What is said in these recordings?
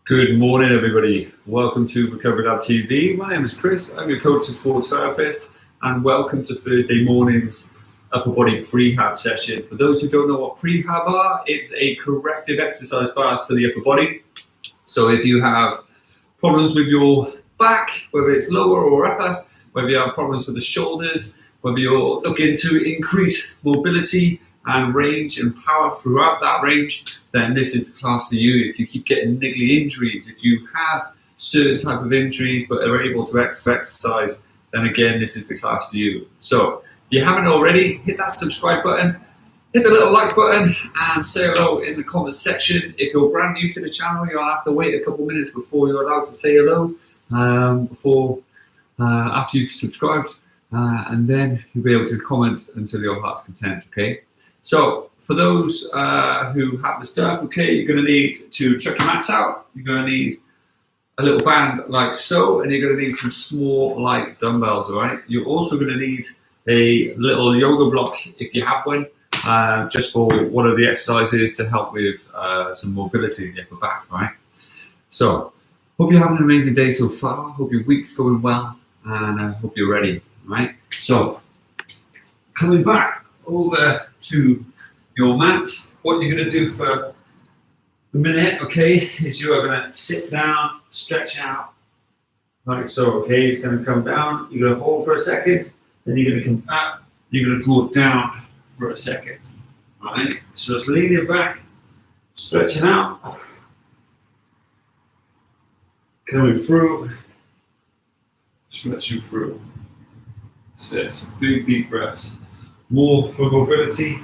Good morning, everybody. Welcome to Recovery Lab TV. My name is Chris. I'm your coach and sports therapist, and welcome to Thursday morning's upper body prehab session. For those who don't know what prehab are, it's a corrective exercise class for the upper body. So if you have problems with your back, whether it's lower or upper, whether you have problems with the shoulders, whether you're looking to increase mobility and range and power throughout that range, then this is the class for you. If you keep getting niggly injuries, if you have certain type of injuries but are able to exercise, then again, this is the class for you. So if you haven't already, hit that subscribe button, hit the little like button, and say hello in the comments section. If you're brand new to the channel, you'll have to wait a couple minutes before you're allowed to say hello, after you've subscribed, and then you'll be able to comment until your heart's content, okay? So for those who have the stuff, okay, you're going to need to chuck your mats out. You're going to need a little band like so, and you're going to need some small light dumbbells, all right? You're also going to need a little yoga block if you have one, just for one of the exercises to help with some mobility in the upper back, right? So hope you're having an amazing day so far. Hope your week's going well, and I hope you're ready, right? So coming back over to your mat, what you're going to do for a minute, okay, is you are going to sit down, stretch out, like so, okay? It's going to come down, you're going to hold for a second, then you're going to come up, you're going to draw down for a second, right? So just leaning back, stretching out, coming through, stretching through. So some big deep breaths. More for mobility,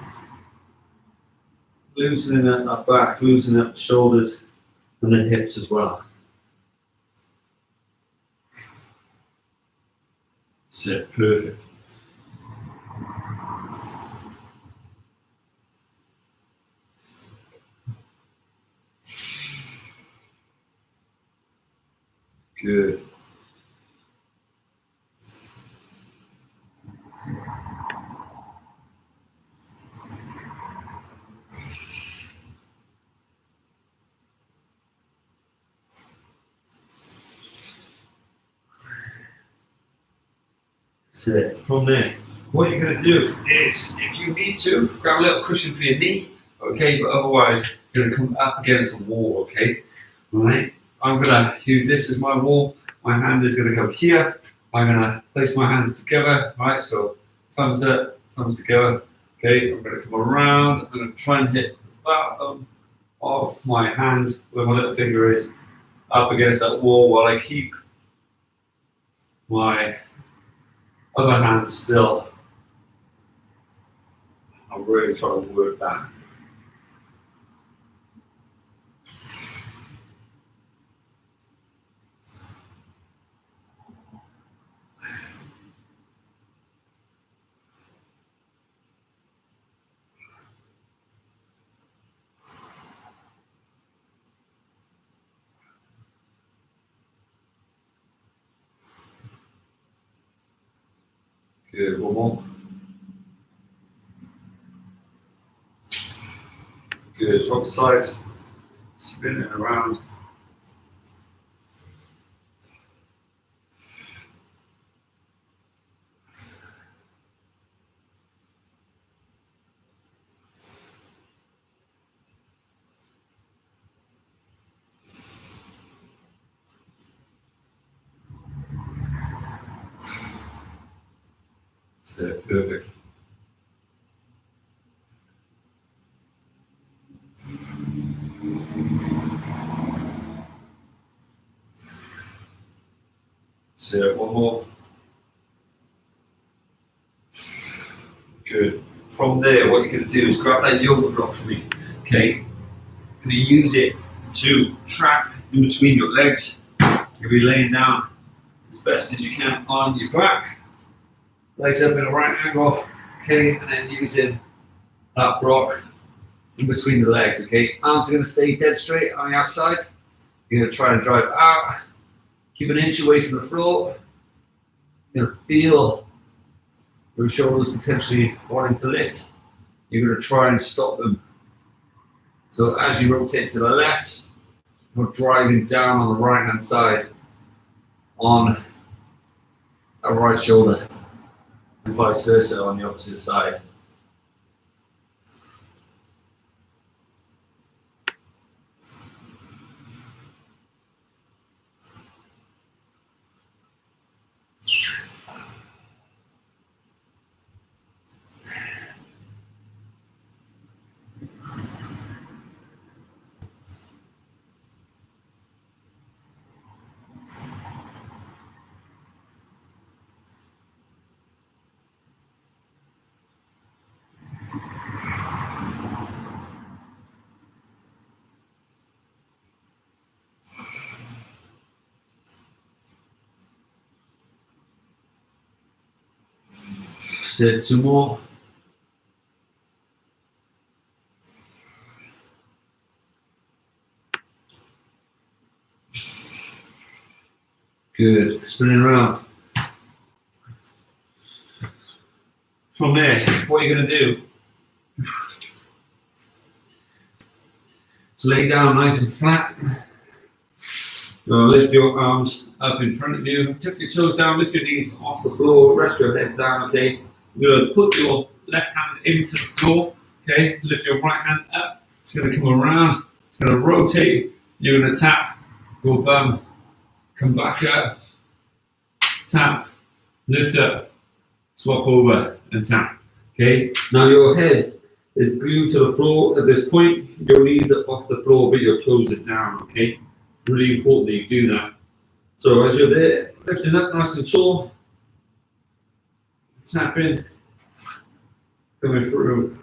loosening up our back, loosening up the shoulders and the hips as well. That's it, perfect. Good. That's it. From there, what you're going to do is, if you need to, grab a little cushion for your knee, okay, but otherwise you're going to come up against the wall, okay? All right, I'm going to use this as my wall. My hand is going to come here. I'm going to place my hands together, right? So thumbs up, thumbs together, okay? I'm going to come around. I'm going to try and hit the bottom of my hand where my little finger is up against that wall while I keep my other hand still. I'm really trying to work that. Good, one more. Good, swap sides, spin it around. That's it, perfect. That's it, one more. Good. From there, what you're going to do is grab that yoga block for me, okay? You're going to use it to trap in between your legs. You'll be laying down as best as you can on your back. Legs up in a right angle, okay? And then using that block in between the legs, okay? Arms are going to stay dead straight on the outside. You're going to try and drive out. Keep an inch away from the floor. You're going to feel your shoulders potentially wanting to lift. You're going to try and stop them. So as you rotate to the left, We're driving down on the right hand side on our right shoulder and vice versa on the opposite side. Sit 2 more. Good. Spinning around. From there, what you're going to do is lay down nice and flat. You're going to lift your arms up in front of you. Tuck your toes down, lift your knees off the floor, rest your head down, okay? You're going to put your left hand into the floor, okay? Lift your right hand up. It's going to come around. It's going to rotate. You're going to tap your bum. Come back up. Tap. Lift up. Swap over and tap. Okay? Now your head is glued to the floor at this point. Your knees are off the floor, but your toes are down, okay? It's really important that you do that. So as you're there, lifting up nice and tall, tapping, coming through.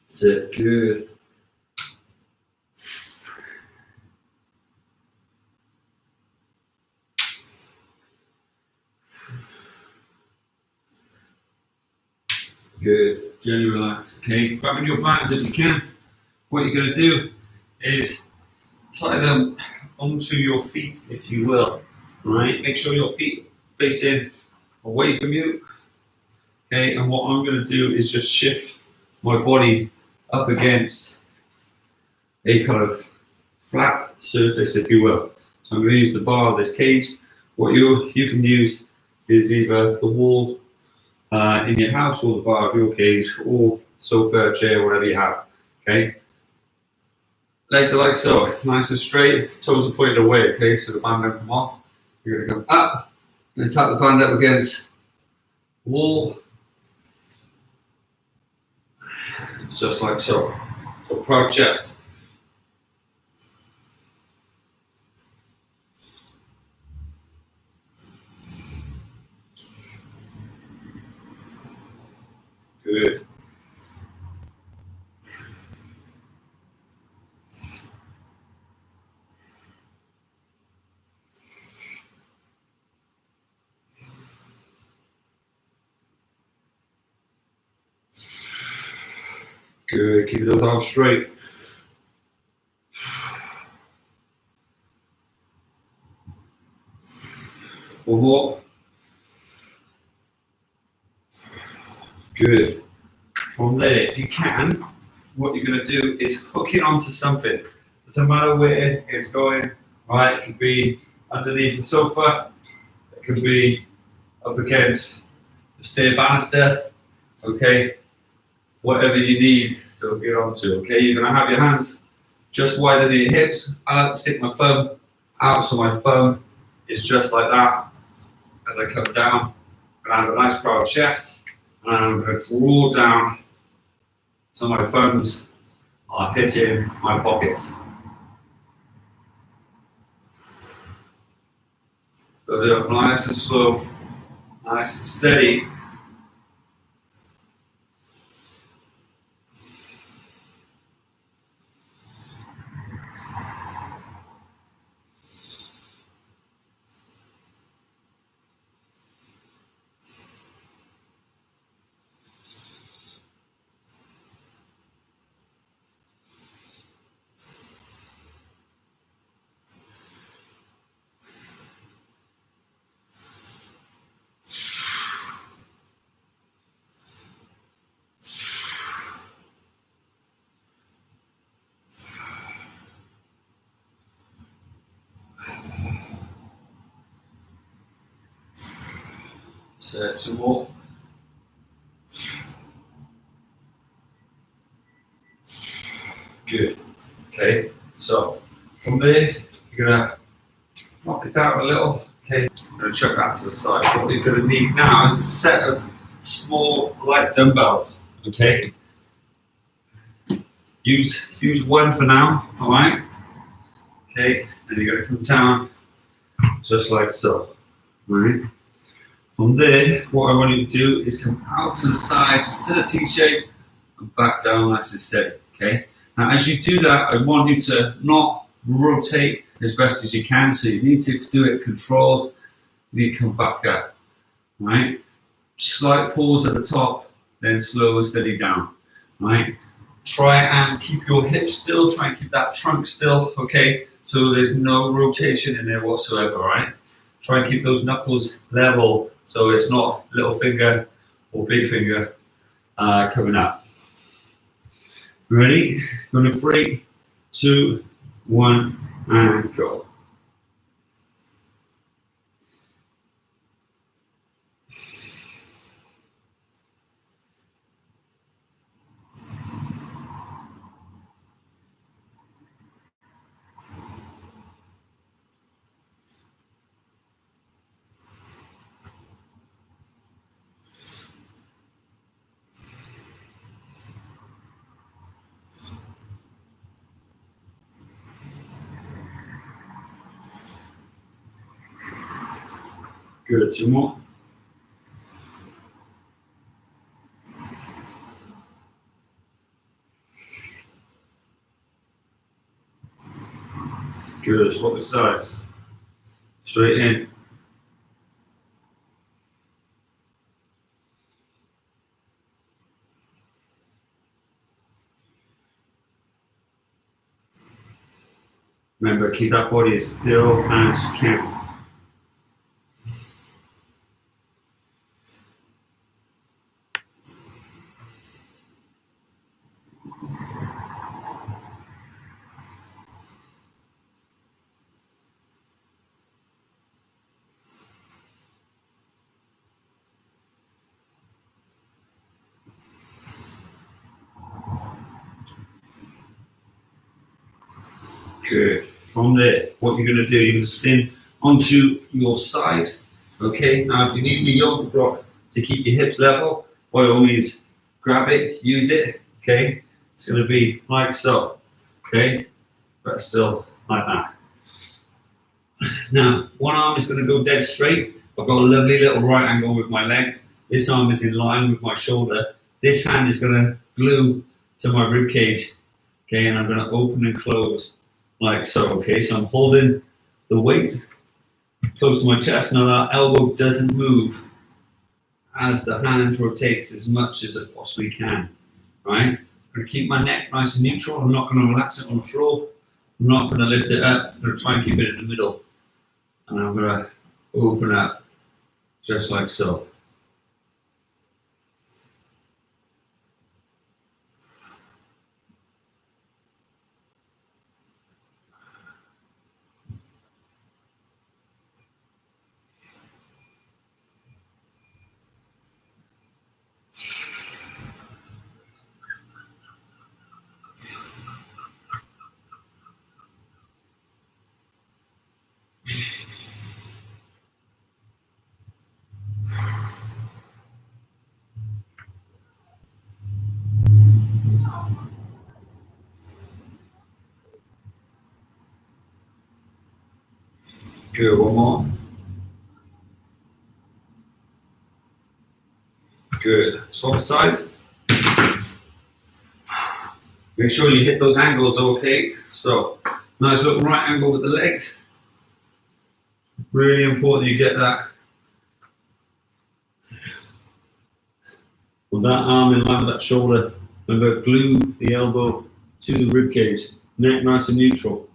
Sit good. Good. Gently relax. Okay. Grabbing your bands if you can. What you're going to do is tie them onto your feet, if you will. All right. Make sure your feet facing away from you. Okay. And what I'm going to do is just shift my body up against a kind of flat surface, if you will. So I'm going to use the bar of this cage. What you can use is either the wall in your house or the bar of your cage or sofa, chair, whatever you have. Okay. Legs are like so, nice and straight. Toes are pointed away. Okay, so the band don't come off. You're going to come up and tap the band up against the wall, just like so. So proud chest. Good. Good. Keep those arms straight. One more. Good. From there, if you can, what you're going to do is hook it onto something. Doesn't matter where it's going, right? It could be underneath the sofa, it could be up against the stair banister, okay? Whatever you need to hook it onto, okay? You're going to have your hands just wider than your hips. I like to stick my thumb out so my thumb is just like that as I come down. And I have a nice proud chest, and I'm going to draw down so my thumbs are hitting my pockets. Build it up nice and slow, nice and steady. So 2 more. Good. Okay, so from there, you're gonna knock it down a little. Okay, I'm gonna chuck that to the side. What you're gonna need now is a set of small light dumbbells. Okay, use one for now. All right. Okay, and you're gonna come down just like so. All right. From there, what I want you to do is come out to the side, to the T shape, and back down nice and steady. Okay. Now, as you do that, I want you to not rotate as best as you can. So you need to do it controlled. You need to come back up. Right. Slight pause at the top, then slow and steady down. Right. Try and keep your hips still. Try and keep that trunk still. Okay. So there's no rotation in there whatsoever. Right. Try and keep those knuckles level, so it's not little finger or big finger coming up. Ready? Going to 3, 2, 1, and go. Good. 2 more. Good. Swap the sides. Straight in. Remember, keep that body as still as you can. Good. From there, what you're going to do, you're going to spin onto your side. Okay. Now, if you need the yoga block to keep your hips level, by all means, grab it, use it. Okay. It's going to be like so. Okay. But still like that. Now, one arm is going to go dead straight. I've got a lovely little right angle with my legs. This arm is in line with my shoulder. This hand is going to glue to my rib cage. Okay. And I'm going to open and close like so. Okay, so I'm holding the weight close to my chest. Now that elbow doesn't move as the hand rotates as much as it possibly can. Right? I'm going to keep my neck nice and neutral. I'm not going to relax it on the floor. I'm not going to lift it up. I'm going to try and keep it in the middle. And I'm going to open up just like so. Good, one more. Good. Swap sides. Make sure you hit those angles, okay? So, nice little right angle with the legs. Really important you get that. With that arm in line with that shoulder. Remember, glue the elbow to the rib cage. Neck nice and neutral.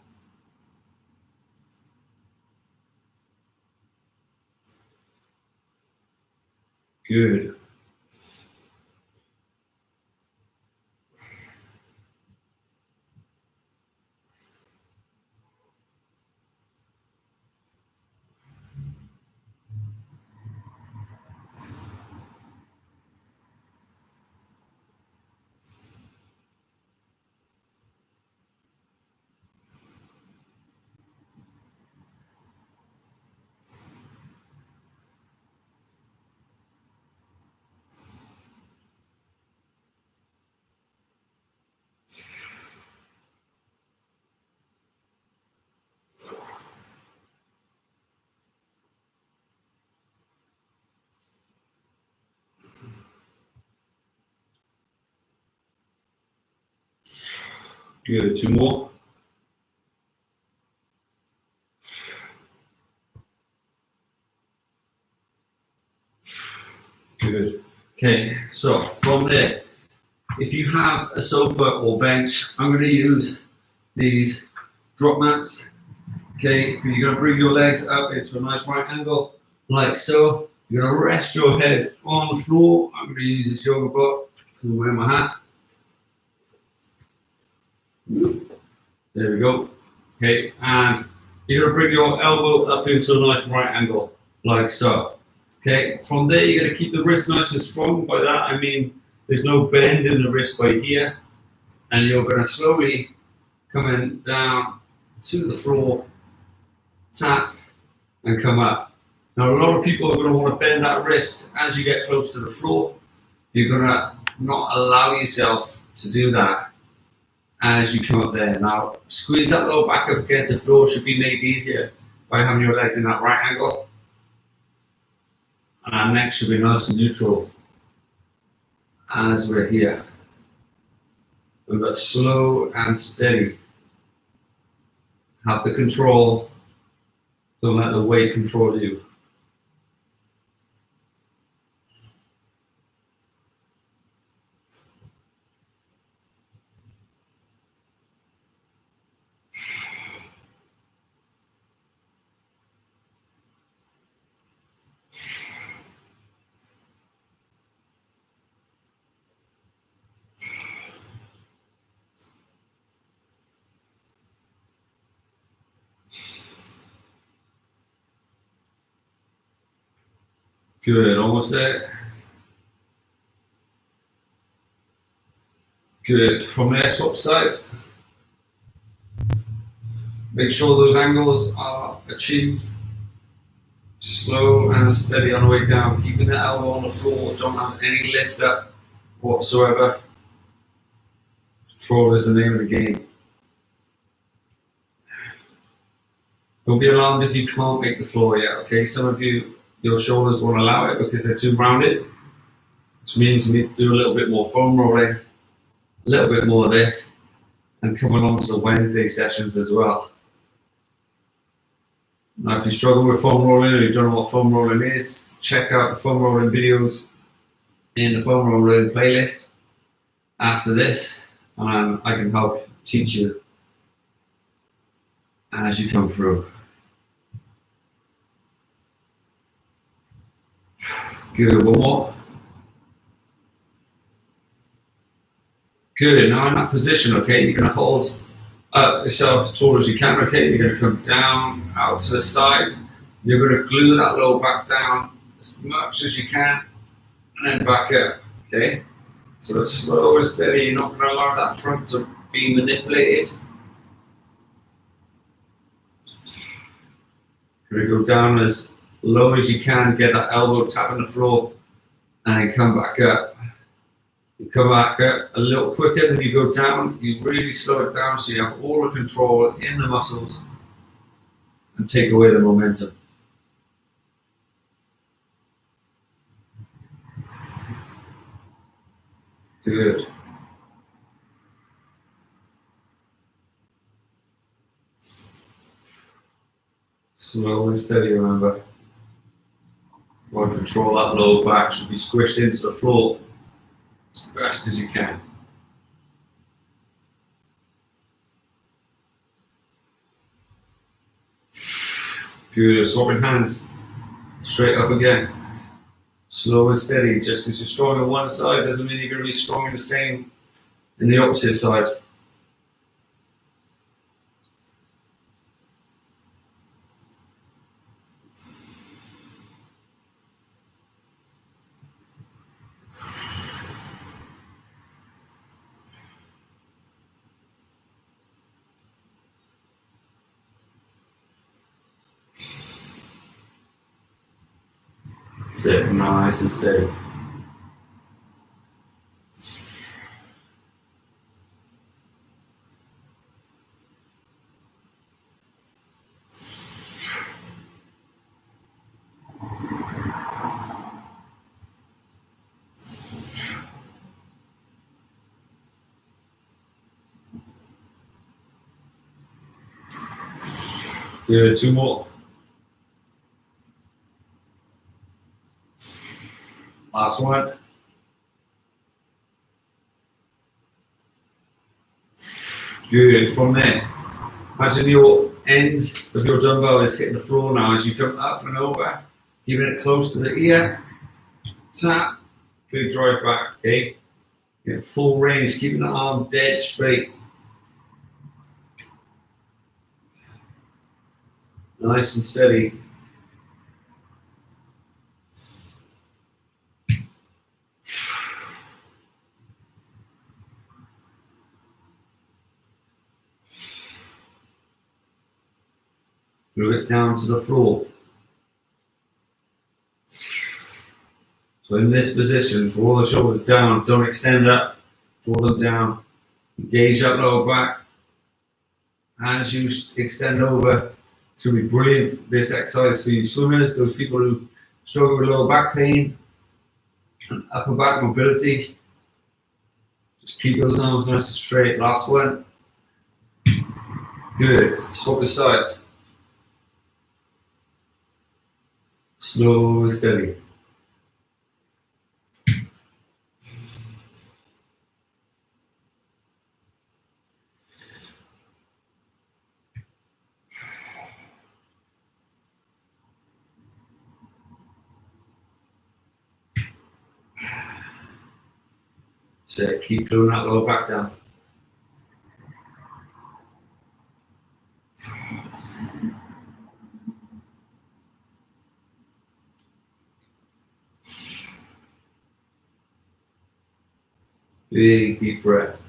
Good. Good. Two more. Good. Okay, so from there, if you have a sofa or bench, I'm going to use these drop mats. Okay, you're going to bring your legs up into a nice right angle, like so. You're going to rest your head on the floor. I'm going to use this yoga block because I'm wearing my hat. There we go. Okay, and you're going to bring your elbow up into a nice right angle, like so. Okay, from there you're going to keep the wrist nice and strong. By that I mean there's no bend in the wrist by here, and you're going to slowly come in down to the floor, tap, and come up. Now a lot of people are going to want to bend that wrist as you get close to the floor. You're going to not allow yourself to do that as you come up there. Now squeeze that low back up against the floor. Should be made easier by having your legs in that right angle. And our neck should be nice and neutral as we're here. But slow and steady. Have the control. Don't let the weight control you. Good, almost there. Good, from there swap sides. Make sure those angles are achieved. Slow and steady on the way down, keeping the elbow on the floor, don't have any lift up whatsoever. Control is the name of the game. Don't be alarmed if you can't make the floor yet, okay? Some of you, your shoulders won't allow it because they're too rounded, which means you need to do a little bit more foam rolling, a little bit more of this, and come along to the Wednesday sessions as well. Now, if you struggle with foam rolling or you don't know what foam rolling is, check out the foam rolling videos in the foam rolling playlist after this, and I can help teach you as you come through. Good, one more. Good, now in that position, okay, you're going to hold up yourself as tall as you can, okay? You're going to come down, out to the side. You're going to glue that low back down as much as you can, and then back up, okay? So it's slow and steady. You're not going to allow that trunk to be manipulated. You're going to go down as low as you can, get that elbow tapping the floor, and then come back up. You come back up a little quicker than you go down. You really slow it down so you have all the control in the muscles and take away the momentum. Good. Slow and steady, remember. You want to control that lower back, should be squished into the floor as best as you can. Good, swapping hands. Straight up again. Slow and steady. Just because you're strong on one side doesn't mean you're going to be strong in the same in the opposite side. That's it, nice and steady. Good, two more. Last one. Good, from there. Imagine your end of your dumbbell is hitting the floor now as you come up and over, keeping it close to the ear. Tap, good drive back, okay? Get full range, keeping the arm dead straight. Nice and steady. Move it down to the floor. So in this position, draw the shoulders down, don't extend up, draw them down. Engage that lower back. As you extend over, it's going to be brilliant, this exercise for you swimmers, those people who struggle with lower back pain and upper back mobility. Just keep those arms nice and straight. Last one. Good. Swap the sides. Slow and steady. So keep doing that lower back down. Big deep breath.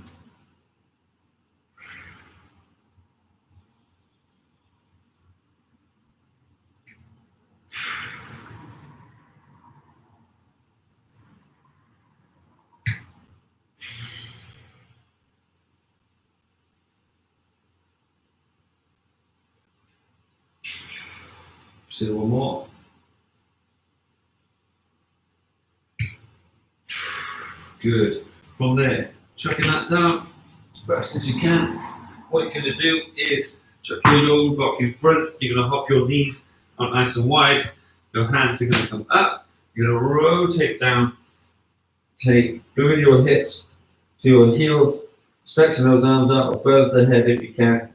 Just do one more. Good. From there, chucking that down as best as you can. What you're going to do is chuck your lower block in front. You're going to hop your knees out nice and wide. Your hands are going to come up. You're going to rotate down. Okay, bring your hips to your heels. Stretching those arms out above the head if you can.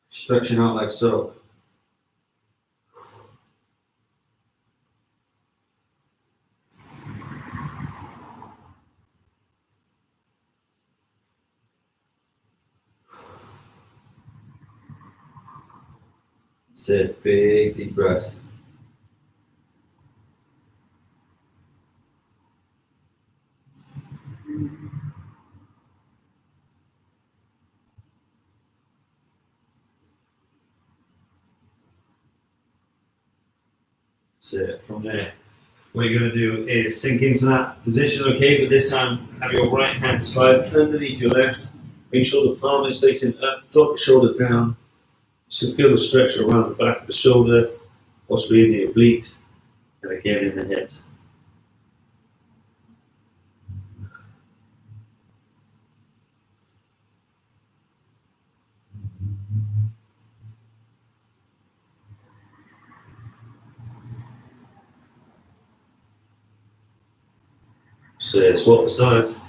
Stretching out like so. That's it, big deep breath. That's it, from there. What you're going to do is sink into that position, okay, but this time have your right hand slide underneath your left. Make sure the palm is facing up, drop the shoulder down. So feel the stretch around the back of the shoulder, possibly in the obliques, and again in the hips. So swap the sides.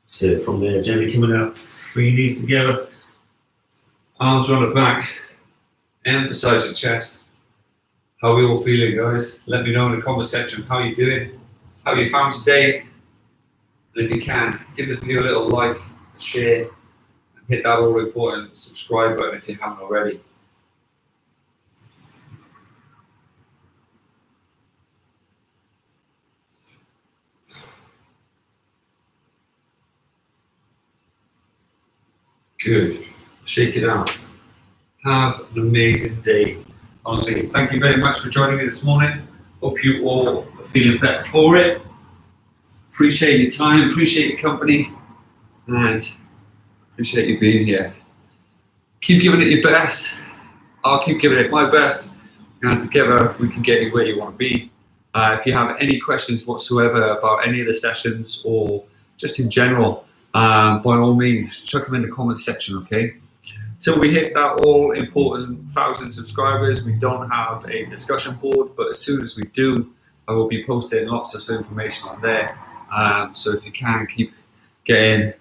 So from there, gently coming out, bring your knees together, arms around the back, emphasize your chest. How are we all feeling, guys? Let me know in the comment section how you're doing, how you found today. And if you can, give the video a little like, a share, and hit that all important subscribe button if you haven't already. Good. Shake it out. Have an amazing day. Honestly, thank you very much for joining me this morning. Hope you all are feeling better for it. Appreciate your time, appreciate your company, and appreciate you being here. Keep giving it your best. I'll keep giving it my best, and together we can get you where you want to be. If you have any questions whatsoever about any of the sessions or just in general, by all means, chuck them in the comments section, okay? Till we hit that all important 1,000 subscribers, we don't have a discussion board, but as soon as we do, I will be posting lots of information on there. So if you can, keep getting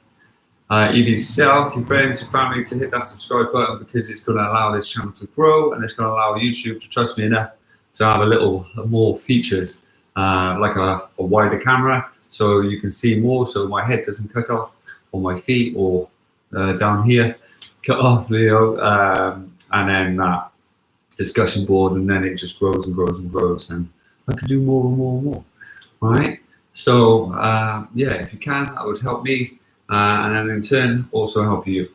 either yourself, your friends, your family to hit that subscribe button, because it's going to allow this channel to grow, and it's going to allow YouTube to trust me enough to have a little more features, like a wider camera, so you can see more, so my head doesn't cut off, or my feet, or down here cut off, you know, and then that discussion board, and then it just grows and grows and grows, and I can do more and more and more, right? So yeah, if you can, that would help me, and then in turn also help you,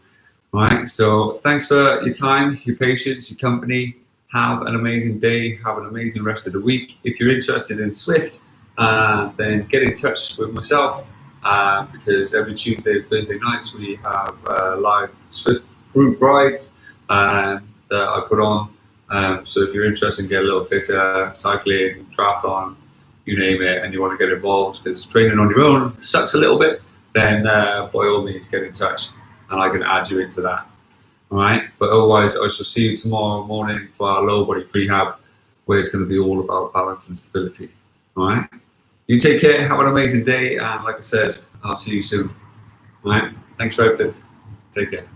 right? So thanks for your time, your patience, your company. Have an amazing day, have an amazing rest of the week. If you're interested in Swift, then get in touch with myself, because every Tuesday and Thursday nights we have live Swift group rides that I put on. So if you're interested in getting a little fitter, cycling, triathlon, you name it, and you want to get involved, because training on your own sucks a little bit, then by all means get in touch and I can add you into that. All right, but otherwise I shall see you tomorrow morning for our lower body prehab, where it's going to be all about balance and stability. All right, you take care, have an amazing day, and like I said, I'll see you soon. All right, thanks for everything. Take care.